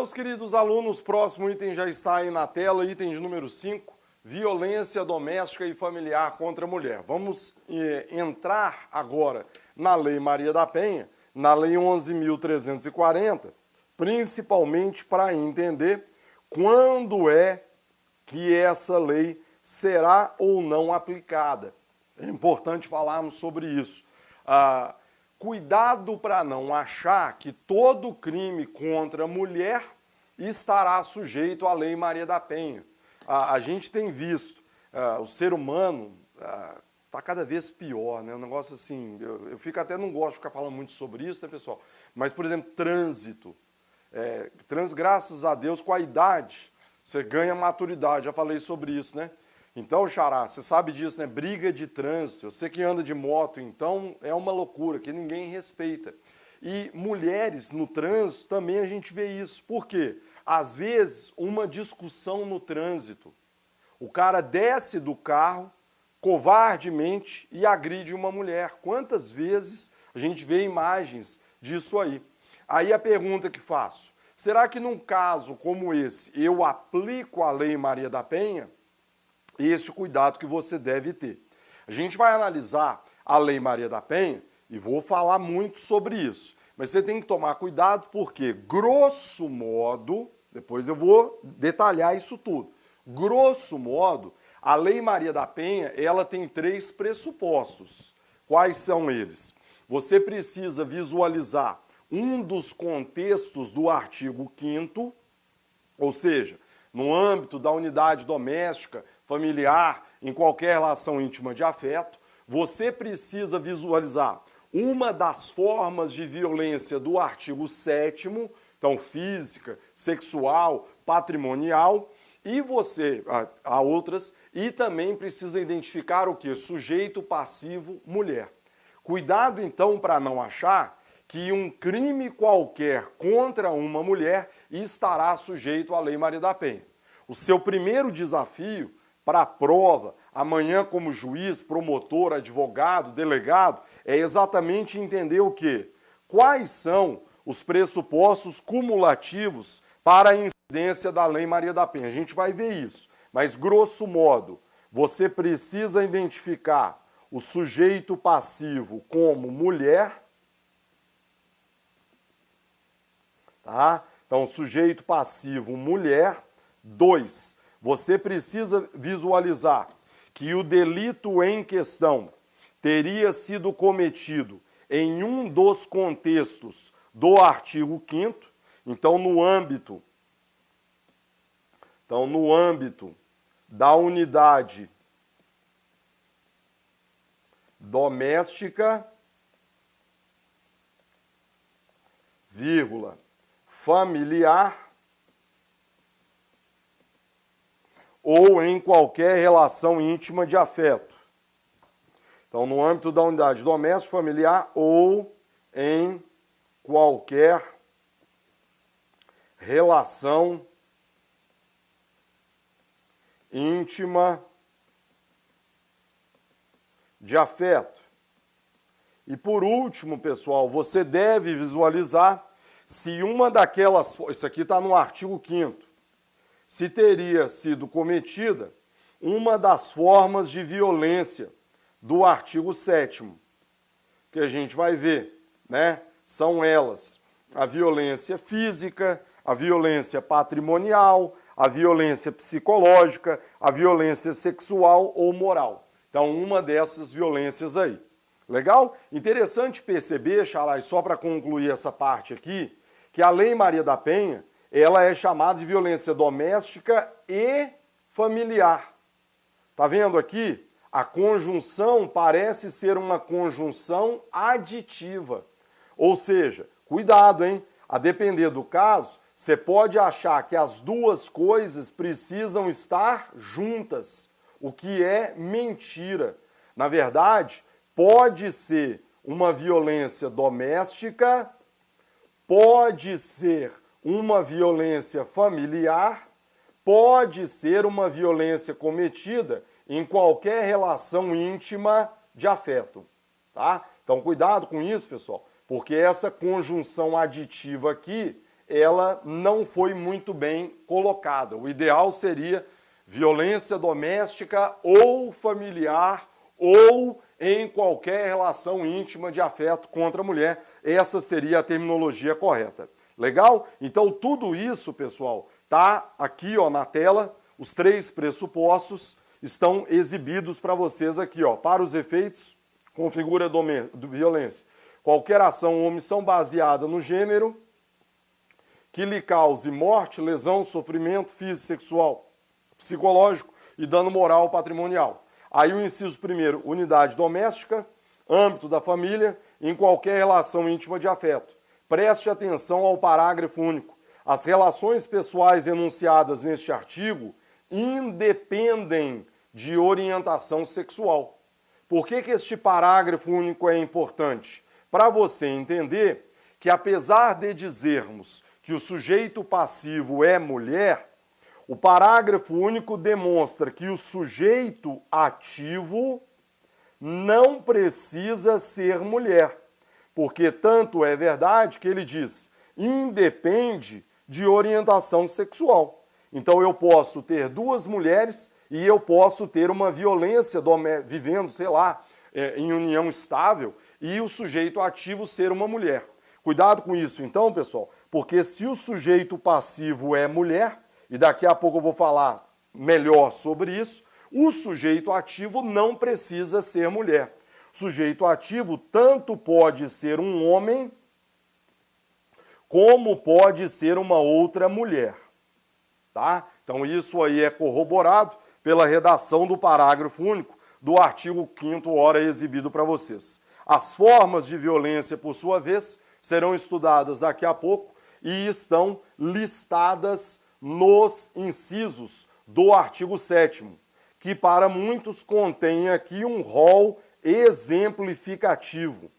Meus queridos alunos, próximo item já está aí na tela, item de número 5, violência doméstica e familiar contra a mulher. Vamos entrar agora na Lei Maria da Penha, na Lei 11.340, principalmente para entender quando é que essa lei será ou não aplicada. É importante falarmos sobre isso. Cuidado para não achar que todo crime contra a mulher estará sujeito à Lei Maria da Penha. A gente tem visto, o ser humano está cada vez pior, né? Um negócio assim, eu fico até não gosto de ficar falando muito sobre isso, né, pessoal? Mas, por exemplo, trânsito. Graças a Deus, com a idade, você ganha maturidade, já falei sobre isso, né? Então, Xará, você sabe disso, né? Briga de trânsito. Você que anda de moto, então, é uma loucura, que ninguém respeita. E mulheres no trânsito, também a gente vê isso. Por quê? Às vezes, uma discussão no trânsito. O cara desce do carro, covardemente, e agride uma mulher. Quantas vezes a gente vê imagens disso aí? Aí a pergunta que faço, será que num caso como esse, eu aplico a Lei Maria da Penha? Esse cuidado que você deve ter. A gente vai analisar a Lei Maria da Penha e vou falar muito sobre isso. Mas você tem que tomar cuidado porque, grosso modo, depois eu vou detalhar isso tudo. Grosso modo, a Lei Maria da Penha, ela tem 3 pressupostos. Quais são eles? Você precisa visualizar um dos contextos do artigo 5º, ou seja, no âmbito da unidade doméstica, familiar, em qualquer relação íntima de afeto, você precisa visualizar uma das formas de violência do artigo 7º, então física, sexual, patrimonial, e você, há outras, e também precisa identificar o que? Sujeito passivo, mulher. Cuidado então para não achar que um crime qualquer contra uma mulher estará sujeito à Lei Maria da Penha. O seu primeiro desafio para a prova, amanhã como juiz, promotor, advogado, delegado, é exatamente entender o quê? Quais são os pressupostos cumulativos para a incidência da Lei Maria da Penha. A gente vai ver isso, mas grosso modo, você precisa identificar o sujeito passivo como mulher, tá? Então, sujeito passivo, mulher. 2, você precisa visualizar que o delito em questão teria sido cometido em um dos contextos do artigo 5º, então no âmbito da unidade doméstica, vírgula, familiar, ou em qualquer relação íntima de afeto. Então, no âmbito da unidade doméstica, familiar ou em qualquer relação íntima de afeto. E por último, pessoal, você deve visualizar se uma daquelas... Isso aqui está no artigo 5º. Se teria sido cometida uma das formas de violência do artigo 7º, que a gente vai ver, né? São elas a violência física, a violência patrimonial, a violência psicológica, a violência sexual ou moral. Então, uma dessas violências aí. Legal? Interessante perceber, Xará, só para concluir essa parte aqui, que a Lei Maria da Penha, ela é chamada de violência doméstica e familiar. Tá vendo aqui? A conjunção parece ser uma conjunção aditiva. Ou seja, cuidado, hein? A depender do caso, você pode achar que as duas coisas precisam estar juntas, o que é mentira. Na verdade, pode ser uma violência doméstica, pode ser uma violência familiar, pode ser uma violência cometida em qualquer relação íntima de afeto, tá? Então, cuidado com isso, pessoal, porque essa conjunção aditiva aqui, ela não foi muito bem colocada. O ideal seria violência doméstica ou familiar ou em qualquer relação íntima de afeto contra a mulher. Essa seria a terminologia correta. Legal? Então, tudo isso, pessoal, tá aqui ó, na tela. Os 3 pressupostos estão exibidos para vocês aqui, ó. Para os efeitos, configura violência. Qualquer ação ou omissão baseada no gênero que lhe cause morte, lesão, sofrimento físico, sexual, psicológico e dano moral ou patrimonial. Aí o inciso primeiro, unidade doméstica, âmbito da família, em qualquer relação íntima de afeto. Preste atenção ao parágrafo único. As relações pessoais enunciadas neste artigo independem de orientação sexual. Por que este parágrafo único é importante? Para você entender que, apesar de dizermos que o sujeito passivo é mulher, o parágrafo único demonstra que o sujeito ativo não precisa ser mulher, porque tanto é verdade que ele diz, independe de orientação sexual. Então eu posso ter 2 mulheres e eu posso ter uma violência vivendo, sei lá, em união estável e o sujeito ativo ser uma mulher. Cuidado com isso então, pessoal, porque se o sujeito passivo é mulher, e daqui a pouco eu vou falar melhor sobre isso, o sujeito ativo não precisa ser mulher. O sujeito ativo tanto pode ser um homem, como pode ser uma outra mulher. Tá? Então isso aí é corroborado pela redação do parágrafo único do artigo 5º, ora exibido para vocês. As formas de violência, por sua vez, serão estudadas daqui a pouco e estão listadas nos incisos do artigo 7º, que para muitos contém aqui um rol exemplificativo.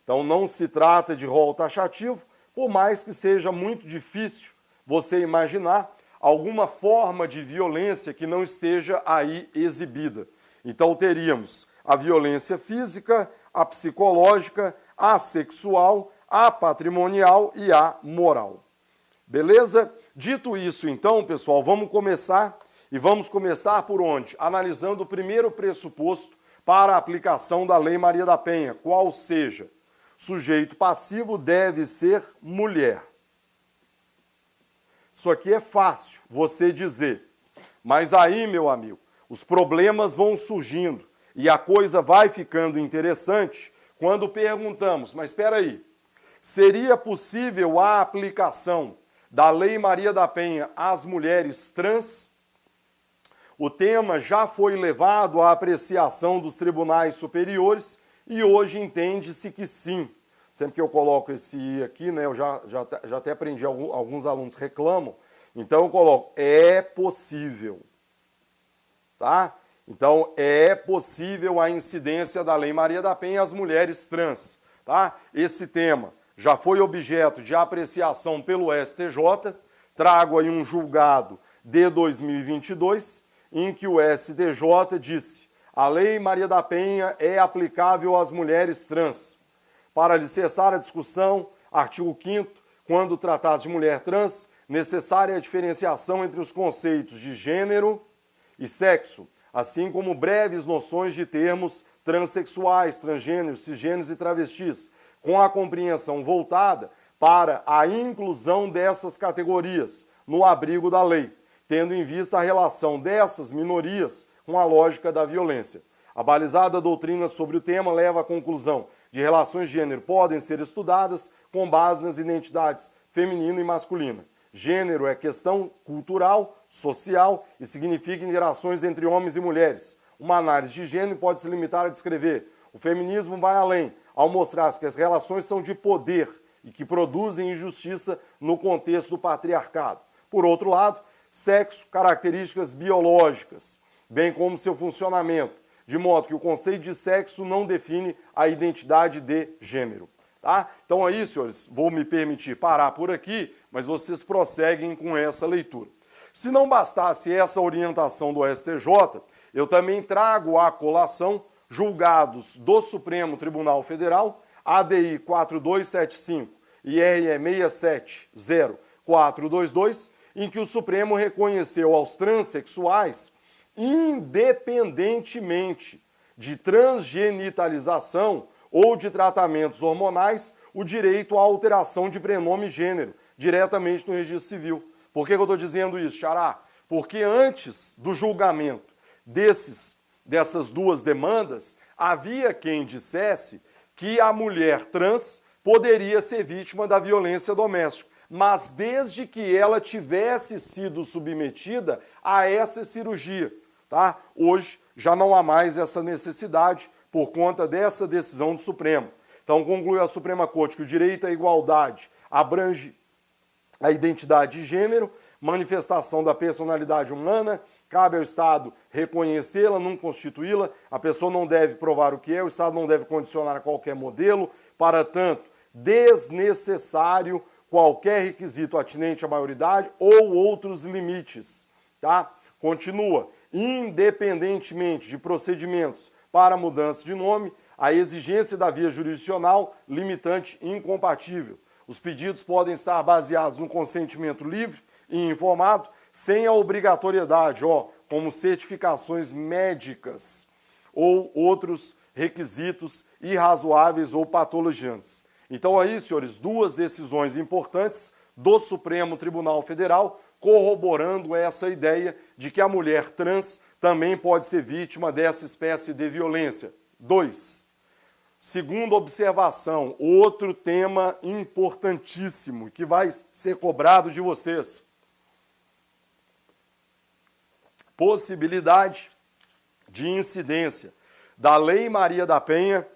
Então não se trata de rol taxativo, por mais que seja muito difícil você imaginar alguma forma de violência que não esteja aí exibida. Então teríamos a violência física, a psicológica, a sexual, a patrimonial e a moral. Beleza? Dito isso, então, pessoal, vamos começar. E vamos começar por onde? Analisando o primeiro pressuposto para a aplicação da Lei Maria da Penha, qual seja, sujeito passivo deve ser mulher. Isso aqui é fácil você dizer, mas aí, meu amigo, os problemas vão surgindo e a coisa vai ficando interessante quando perguntamos, mas espera aí, seria possível a aplicação da Lei Maria da Penha às mulheres trans? O tema já foi levado à apreciação dos tribunais superiores e hoje entende-se que sim. Sempre que eu coloco esse I aqui, né, eu já até aprendi, alguns alunos reclamam, então eu coloco, é possível. Tá? Então, é possível a incidência da Lei Maria da Penha às mulheres trans. Tá? Esse tema já foi objeto de apreciação pelo STJ, trago aí um julgado de 2022, em que o STJ disse, a Lei Maria da Penha é aplicável às mulheres trans. Para alicerçar a discussão, artigo 5º, quando tratasse de mulher trans, necessária a diferenciação entre os conceitos de gênero e sexo, assim como breves noções de termos transexuais, transgêneros, cisgêneros e travestis, com a compreensão voltada para a inclusão dessas categorias no abrigo da lei, tendo em vista a relação dessas minorias com a lógica da violência. A balizada doutrina sobre o tema leva à conclusão de relações de gênero podem ser estudadas com base nas identidades feminina e masculina. Gênero é questão cultural, social e significa interações entre homens e mulheres. Uma análise de gênero pode se limitar a descrever. O feminismo vai além, ao mostrar que as relações são de poder e que produzem injustiça no contexto do patriarcado. Por outro lado, sexo, características biológicas, bem como seu funcionamento, de modo que o conceito de sexo não define a identidade de gênero. Tá? Então aí, senhores, vou me permitir parar por aqui, mas vocês prosseguem com essa leitura. Se não bastasse essa orientação do STJ, eu também trago à colação julgados do Supremo Tribunal Federal, ADI 4275 IRE 6700422, em que o Supremo reconheceu aos transexuais, independentemente de transgenitalização ou de tratamentos hormonais, o direito à alteração de prenome e gênero, diretamente no registro civil. Por que eu estou dizendo isso, Xará? Porque antes do julgamento dessas duas demandas, havia quem dissesse que a mulher trans poderia ser vítima da violência doméstica, mas desde que ela tivesse sido submetida a essa cirurgia, tá? Hoje já não há mais essa necessidade por conta dessa decisão do Supremo. Então conclui a Suprema Corte que o direito à igualdade abrange a identidade de gênero, manifestação da personalidade humana, cabe ao Estado reconhecê-la, não constituí-la, a pessoa não deve provar o que é, o Estado não deve condicionar a qualquer modelo, para tanto, desnecessário qualquer requisito atinente à maioridade ou outros limites, tá? Continua, independentemente de procedimentos para mudança de nome, a exigência da via jurisdicional limitante incompatível. Os pedidos podem estar baseados no consentimento livre e informado, sem a obrigatoriedade, como certificações médicas ou outros requisitos irrazoáveis ou patologiantes. Então aí, senhores, duas decisões importantes do Supremo Tribunal Federal corroborando essa ideia de que a mulher trans também pode ser vítima dessa espécie de violência. 2. Segunda observação, outro tema importantíssimo que vai ser cobrado de vocês. Possibilidade de incidência da Lei Maria da Penha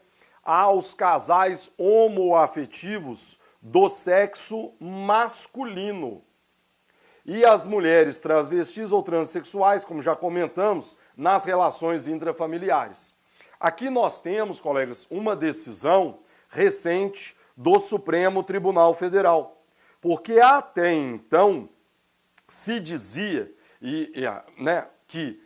aos casais homoafetivos do sexo masculino e as mulheres transvestis ou transexuais, como já comentamos, nas relações intrafamiliares. Aqui nós temos, colegas, uma decisão recente do Supremo Tribunal Federal, porque até então se dizia que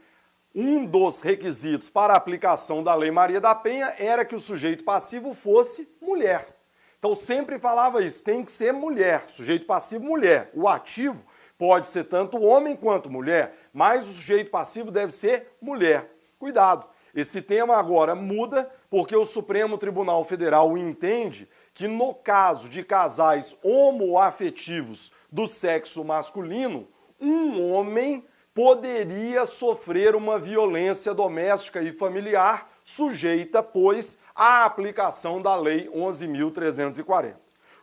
um dos requisitos para a aplicação da Lei Maria da Penha era que o sujeito passivo fosse mulher. Então sempre falava isso, tem que ser mulher, sujeito passivo mulher. O ativo pode ser tanto homem quanto mulher, mas o sujeito passivo deve ser mulher. Cuidado, esse tema agora muda porque o Supremo Tribunal Federal entende que no caso de casais homoafetivos do sexo masculino, um homem poderia sofrer uma violência doméstica e familiar sujeita, pois, à aplicação da Lei 11.340.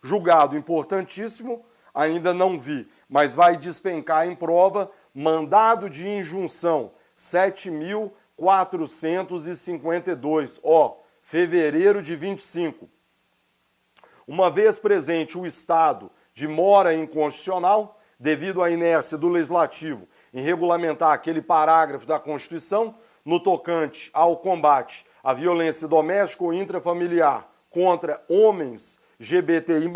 Julgado importantíssimo, ainda não vi, mas vai despencar em prova, mandado de injunção 7.452, fevereiro de 25. Uma vez presente o estado de mora inconstitucional, devido à inércia do Legislativo em regulamentar aquele parágrafo da Constituição no tocante ao combate à violência doméstica ou intrafamiliar contra homens LGBTI+,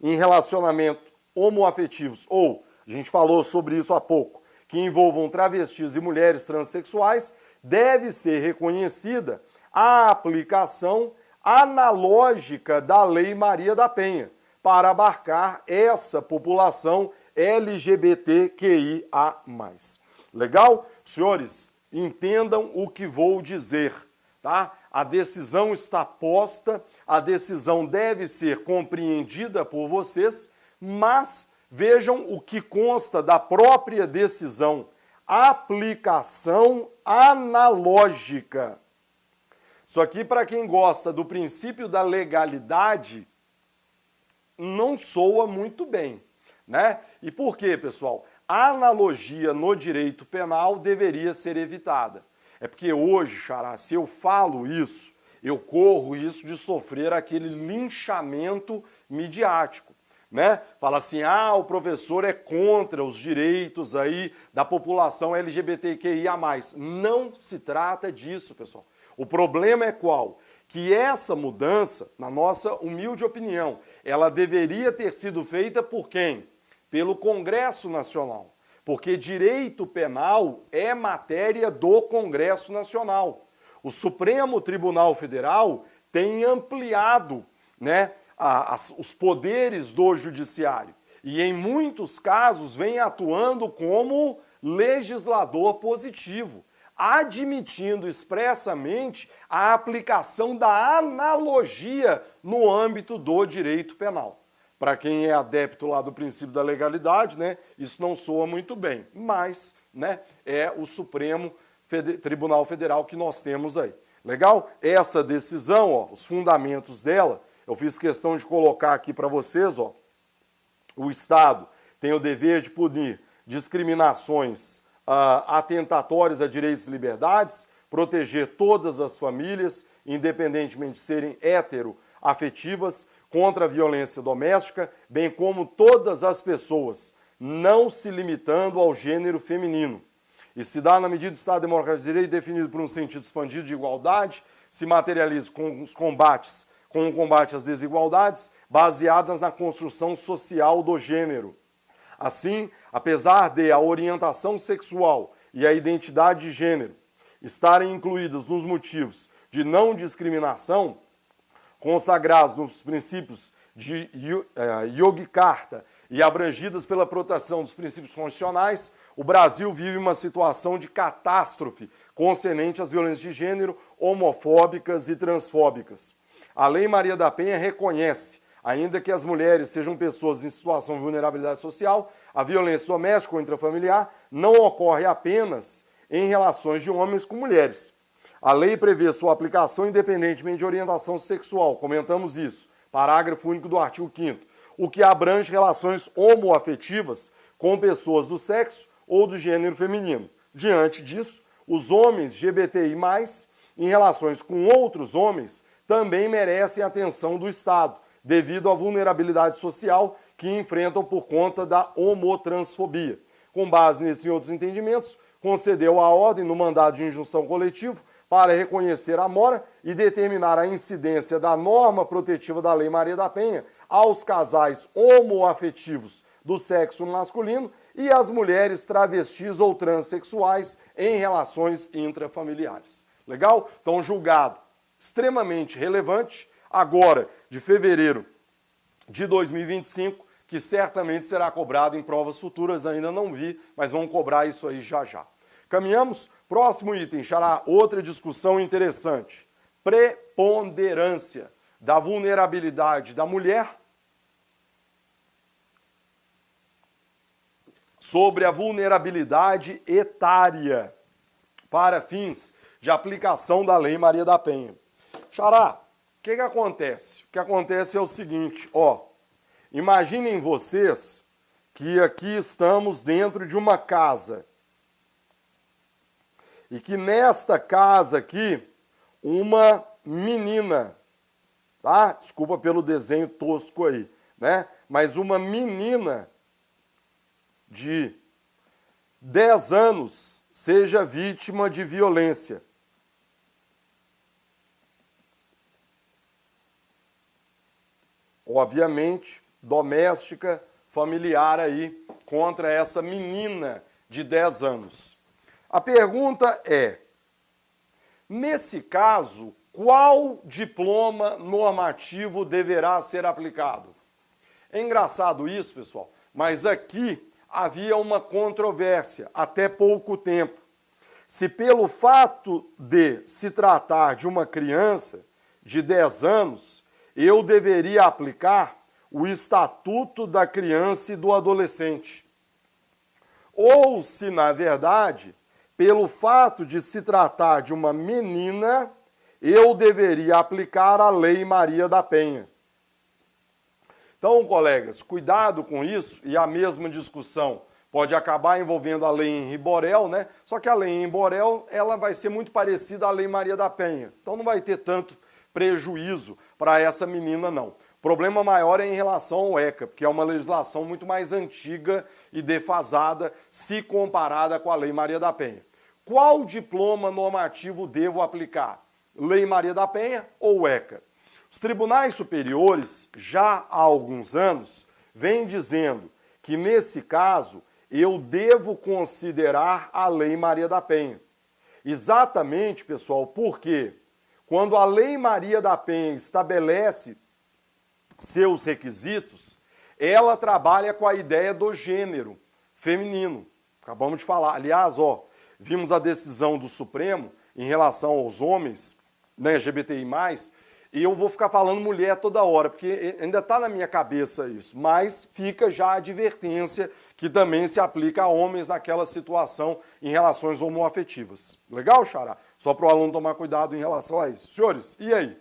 em relacionamento homoafetivos, ou, a gente falou sobre isso há pouco, que envolvam travestis e mulheres transexuais, deve ser reconhecida a aplicação analógica da Lei Maria da Penha, para abarcar essa população LGBTQIA+. Legal? Senhores, entendam o que vou dizer, tá? A decisão está posta, a decisão deve ser compreendida por vocês, mas vejam o que consta da própria decisão. Aplicação analógica. Isso aqui, para quem gosta do princípio da legalidade, não soa muito bem, né? E por quê, pessoal? A analogia no direito penal deveria ser evitada. É porque hoje, Xará, se eu falo isso, eu corro isso de sofrer aquele linchamento midiático, né? Fala assim, o professor é contra os direitos aí da população LGBTQIA+. Não se trata disso, pessoal. O problema é qual? Que essa mudança, na nossa humilde opinião, ela deveria ter sido feita por quem? Pelo Congresso Nacional. Porque direito penal é matéria do Congresso Nacional. O Supremo Tribunal Federal tem ampliado, né, os poderes do judiciário e, em muitos casos, vem atuando como legislador positivo, admitindo expressamente a aplicação da analogia no âmbito do direito penal. Para quem é adepto lá do princípio da legalidade, né, isso não soa muito bem, mas, né, é o Supremo Tribunal Federal que nós temos aí. Legal? Essa decisão, ó, os fundamentos dela, eu fiz questão de colocar aqui para vocês, ó, o Estado tem o dever de punir discriminações atentatórias a direitos e liberdades, proteger todas as famílias, independentemente de serem heteroafetivas, contra a violência doméstica, bem como todas as pessoas, não se limitando ao gênero feminino. E se dá na medida do Estado Democrático de Direito definido por um sentido expandido de igualdade, se materializa com o combate às desigualdades baseadas na construção social do gênero. Assim, apesar de a orientação sexual e a identidade de gênero estarem incluídas nos motivos de não discriminação, consagrados nos princípios de Yogyakarta e abrangidas pela proteção dos princípios constitucionais, o Brasil vive uma situação de catástrofe concernente às violências de gênero, homofóbicas e transfóbicas. A Lei Maria da Penha reconhece, ainda que as mulheres sejam pessoas em situação de vulnerabilidade social, a violência doméstica ou intrafamiliar não ocorre apenas em relações de homens com mulheres. A lei prevê sua aplicação independentemente de orientação sexual, comentamos isso, parágrafo único do artigo 5º, o que abrange relações homoafetivas com pessoas do sexo ou do gênero feminino. Diante disso, os homens LGBTI+, em relações com outros homens, também merecem a atenção do Estado, devido à vulnerabilidade social que enfrentam por conta da homotransfobia. Com base nesses e outros entendimentos, concedeu a ordem no mandado de injunção coletivo para reconhecer a mora e determinar a incidência da norma protetiva da Lei Maria da Penha aos casais homoafetivos do sexo masculino e às mulheres travestis ou transexuais em relações intrafamiliares. Legal? Então, julgado extremamente relevante, agora de fevereiro de 2025, que certamente será cobrado em provas futuras, ainda não vi, mas vamos cobrar isso aí já já. Caminhamos? Próximo item, Xará, outra discussão interessante. Preponderância da vulnerabilidade da mulher sobre a vulnerabilidade etária para fins de aplicação da Lei Maria da Penha. Xará, o que acontece? O que acontece é o seguinte, ó, imaginem vocês que aqui estamos dentro de uma casa e que nesta casa aqui, uma menina, tá? Desculpa pelo desenho tosco aí, né? Mas uma menina de 10 anos seja vítima de violência. Obviamente, doméstica, familiar aí, contra essa menina de 10 anos. A pergunta é, nesse caso, qual diploma normativo deverá ser aplicado? É engraçado isso, pessoal, mas aqui havia uma controvérsia até pouco tempo. Se pelo fato de se tratar de uma criança de 10 anos, eu deveria aplicar o Estatuto da Criança e do Adolescente. Ou se, na verdade, pelo fato de se tratar de uma menina, eu deveria aplicar a Lei Maria da Penha. Então, colegas, cuidado com isso, e a mesma discussão pode acabar envolvendo a Lei Henri Borel, né? Só que a Lei Henri Borel, ela vai ser muito parecida à Lei Maria da Penha. Então não vai ter tanto prejuízo para essa menina, não. O problema maior é em relação ao ECA, porque é uma legislação muito mais antiga e defasada se comparada com a Lei Maria da Penha. Qual diploma normativo devo aplicar? Lei Maria da Penha ou ECA? Os tribunais superiores, já há alguns anos, vêm dizendo que, nesse caso, eu devo considerar a Lei Maria da Penha. Exatamente, pessoal, porque quando a Lei Maria da Penha estabelece seus requisitos, ela trabalha com a ideia do gênero feminino. Acabamos de falar. Aliás, vimos a decisão do Supremo em relação aos homens, né, LGBTI+, e eu vou ficar falando mulher toda hora, porque ainda está na minha cabeça isso, mas fica já a advertência que também se aplica a homens naquela situação em relações homoafetivas. Legal, Xará? Só para o aluno tomar cuidado em relação a isso. Senhores, e aí?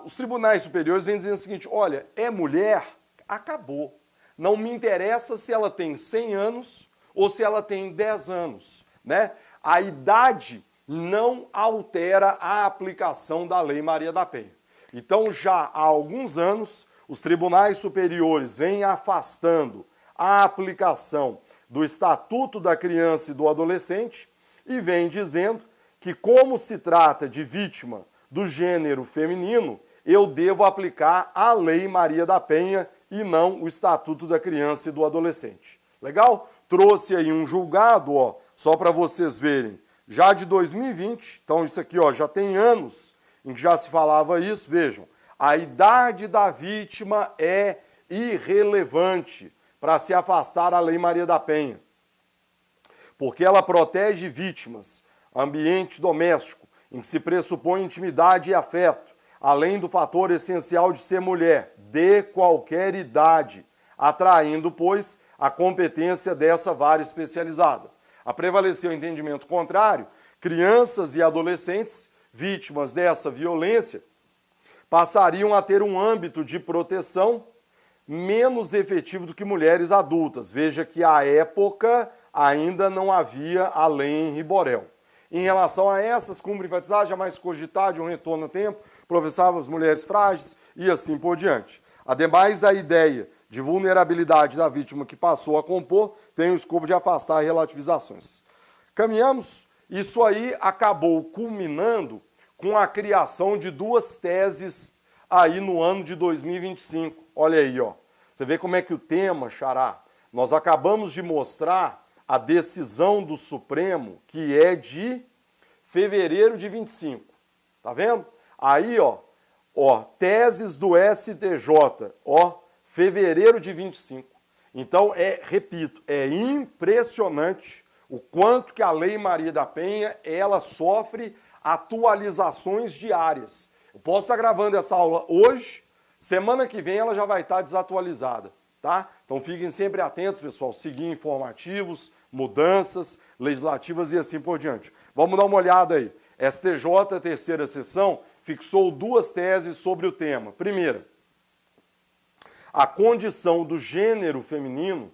Os tribunais superiores vêm dizendo o seguinte, olha, é mulher, acabou. Não me interessa se ela tem 100 anos ou se ela tem 10 anos, né? A idade não altera a aplicação da Lei Maria da Penha. Então, já há alguns anos, os tribunais superiores vêm afastando a aplicação do Estatuto da Criança e do Adolescente e vêm dizendo que, como se trata de vítima do gênero feminino, eu devo aplicar a Lei Maria da Penha e não o Estatuto da Criança e do Adolescente. Legal? Trouxe aí um julgado, só para vocês verem, já de 2020, então isso aqui já tem anos em que já se falava isso, vejam, a idade da vítima é irrelevante para se afastar da Lei Maria da Penha, porque ela protege vítimas, ambiente doméstico, em que se pressupõe intimidade e afeto, além do fator essencial de ser mulher, de qualquer idade, atraindo, pois, a competência dessa vara especializada. A prevalecer o entendimento contrário, crianças e adolescentes vítimas dessa violência passariam a ter um âmbito de proteção menos efetivo do que mulheres adultas. Veja que à época ainda não havia a lei em Riborel. Em relação a essas, cumpre enfatizar, jamais cogitar de um retorno a tempo, professavam as mulheres frágeis e assim por diante. Ademais, a ideia de vulnerabilidade da vítima que passou a compor tem o escopo de afastar relativizações. Caminhamos, isso aí acabou culminando com a criação de duas teses aí no ano de 2025. Olha aí, Você vê como é que o tema, Xará, nós acabamos de mostrar a decisão do Supremo, que é de fevereiro de 25. Tá vendo? Aí, teses do STJ, fevereiro de 25. Então, repito, é impressionante o quanto que a Lei Maria da Penha, ela sofre atualizações diárias. Eu posso estar gravando essa aula hoje, semana que vem ela já vai estar desatualizada, tá? Então fiquem sempre atentos, pessoal, seguir informativos, mudanças legislativas e assim por diante. Vamos dar uma olhada aí. STJ, terceira sessão, fixou duas teses sobre o tema. Primeira, a condição do gênero feminino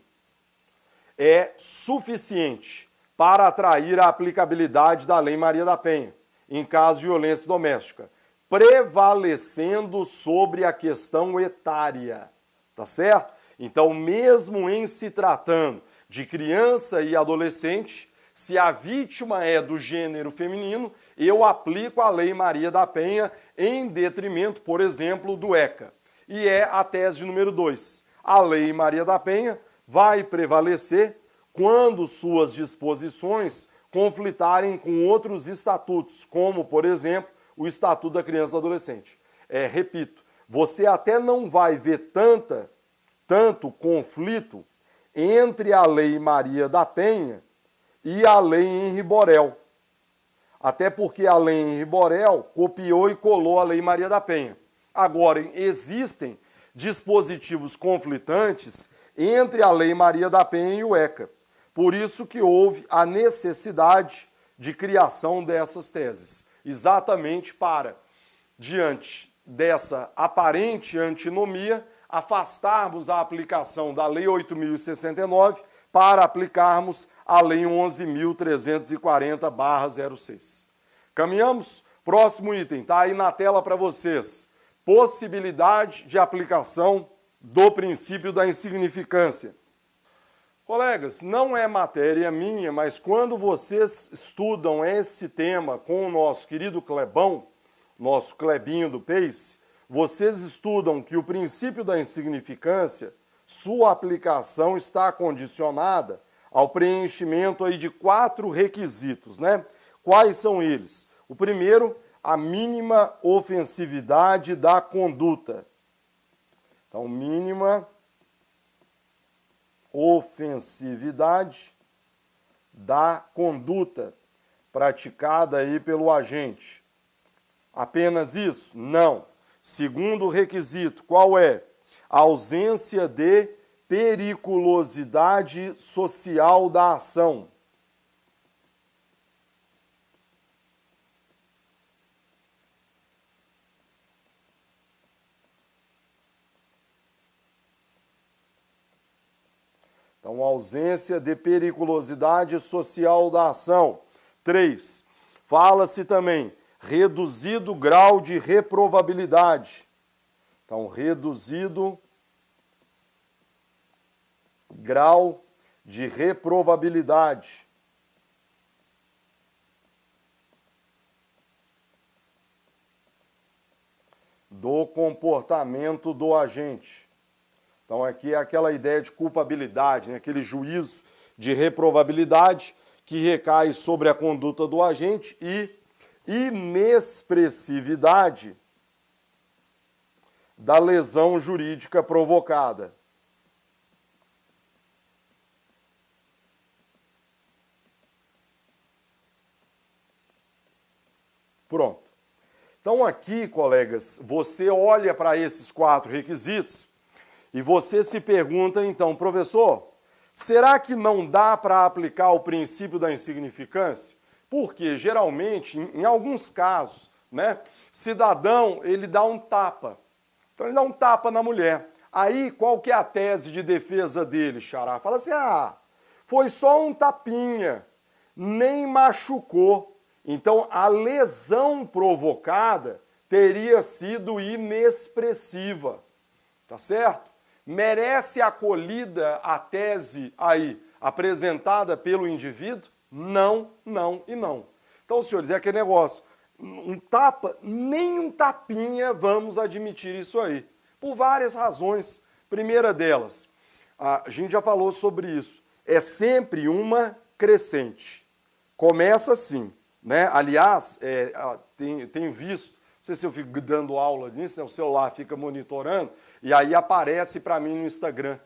é suficiente para atrair a aplicabilidade da Lei Maria da Penha, em caso de violência doméstica, prevalecendo sobre a questão etária, tá certo? Então, mesmo em se tratando de criança e adolescente, se a vítima é do gênero feminino, eu aplico a Lei Maria da Penha em detrimento, por exemplo, do ECA. E é a tese número 2. A Lei Maria da Penha vai prevalecer quando suas disposições conflitarem com outros estatutos, como, por exemplo, o Estatuto da Criança e do Adolescente. Repito, você até não vai ver tanto conflito entre a Lei Maria da Penha e a Lei Henri Borel. Até porque a Lei Henri Borel copiou e colou a Lei Maria da Penha. Agora, existem dispositivos conflitantes entre a Lei Maria da Penha e o ECA. Por isso que houve a necessidade de criação dessas teses. Exatamente para, diante dessa aparente antinomia, afastarmos a aplicação da Lei 8.069 para aplicarmos a Lei 11.340/06. Caminhamos? Próximo item, está aí na tela para vocês. Possibilidade de aplicação do princípio da insignificância. Colegas, não é matéria minha, mas quando vocês estudam esse tema com o nosso querido Clebão, nosso Clebinho do Pace, vocês estudam que o princípio da insignificância, sua aplicação está condicionada ao preenchimento aí de 4 requisitos, né? Quais são eles? O primeiro, a mínima ofensividade da conduta. Então, mínima ofensividade da conduta praticada aí pelo agente. Apenas isso? Não. Segundo requisito, qual é? A ausência de periculosidade social da ação. Então, ausência de periculosidade social da ação. 3. Fala-se também reduzido grau de reprovabilidade. Então, reduzido grau de reprovabilidade. Do comportamento do agente. Então, aqui é aquela ideia de culpabilidade, né? Aquele juízo de reprovabilidade que recai sobre a conduta do agente e inexpressividade da lesão jurídica provocada. Pronto. Então, aqui, colegas, você olha para esses 4 requisitos e você se pergunta, então, professor, será que não dá para aplicar o princípio da insignificância? Porque, geralmente, em alguns casos, né, cidadão, ele dá um tapa. Então, ele dá um tapa na mulher. Aí, qual que é a tese de defesa dele, xará? Fala assim, foi só um tapinha, nem machucou. Então, a lesão provocada teria sido inexpressiva. Tá certo? Merece acolhida a tese aí apresentada pelo indivíduo? Não, não e não. Então, senhores, é aquele negócio, um tapa, nem um tapinha vamos admitir isso aí, por várias razões. Primeira delas, a gente já falou sobre isso, é sempre uma crescente. Começa assim, né? Aliás, tenho visto, não sei se eu fico dando aula nisso, né? O celular fica monitorando, e aí aparece para mim no Instagram.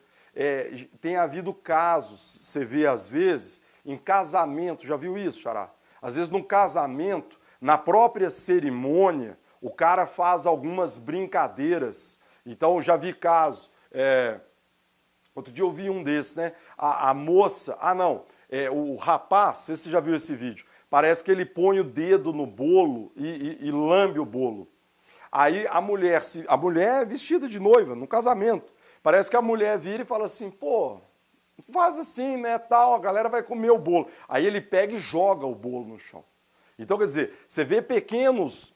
Tem havido casos, você vê às vezes, em casamento, já viu isso, xará? Às vezes no casamento, na própria cerimônia, o cara faz algumas brincadeiras. Então, já vi casos, outro dia eu vi um desses, né? A moça, o rapaz, não sei se você já viu esse vídeo, parece que ele põe o dedo no bolo e lambe o bolo. Aí a mulher é vestida de noiva, no casamento. Parece que a mulher vira e fala assim, pô, faz assim, né, tal, a galera vai comer o bolo. Aí ele pega e joga o bolo no chão. Então, quer dizer, você vê pequenos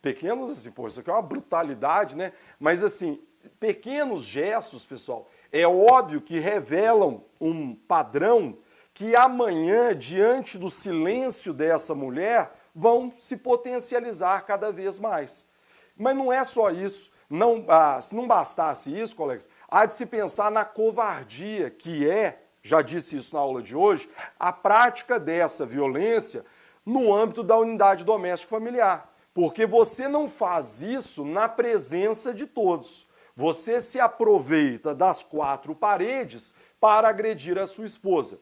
assim, pô, isso aqui é uma brutalidade, né? Mas assim, pequenos gestos, pessoal, é óbvio que revelam um padrão que amanhã, diante do silêncio dessa mulher, vão se potencializar cada vez mais. Mas não é só isso. Se não bastasse isso, colegas, há de se pensar na covardia, que já disse isso na aula de hoje, a prática dessa violência no âmbito da unidade doméstica familiar. Porque você não faz isso na presença de todos. Você se aproveita das 4 paredes para agredir a sua esposa.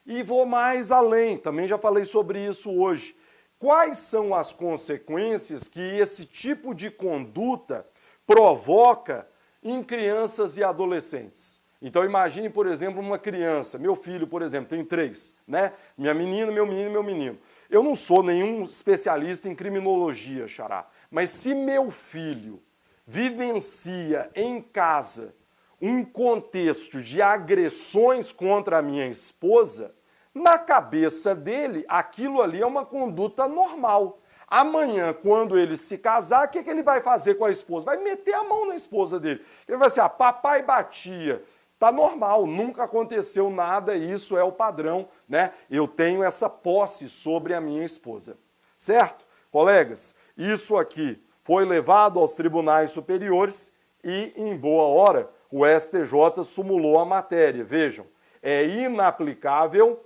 E vou mais além, também já falei sobre isso hoje. Quais são as consequências que esse tipo de conduta provoca em crianças e adolescentes? Então imagine, por exemplo, uma criança, meu filho, por exemplo, tem 3, né? Minha menina, meu menino e meu menino. Eu não sou nenhum especialista em criminologia, xará, mas se meu filho vivencia em casa um contexto de agressões contra a minha esposa, na cabeça dele, aquilo ali é uma conduta normal. Amanhã, quando ele se casar, o que ele vai fazer com a esposa? Vai meter a mão na esposa dele. Ele vai dizer, papai batia. Tá normal, nunca aconteceu nada, isso é o padrão, né? Eu tenho essa posse sobre a minha esposa. Certo? Colegas, isso aqui foi levado aos tribunais superiores e, em boa hora, o STJ sumulou a matéria. Vejam, é inaplicável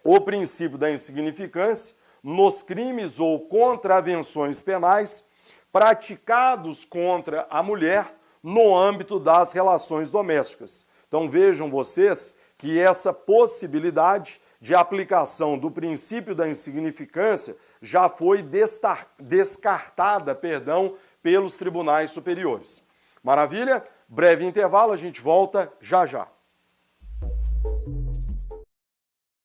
o princípio da insignificância nos crimes ou contravenções penais praticados contra a mulher no âmbito das relações domésticas. Então vejam vocês que essa possibilidade de aplicação do princípio da insignificância já foi descartada, pelos tribunais superiores. Maravilha? Breve intervalo, a gente volta já já.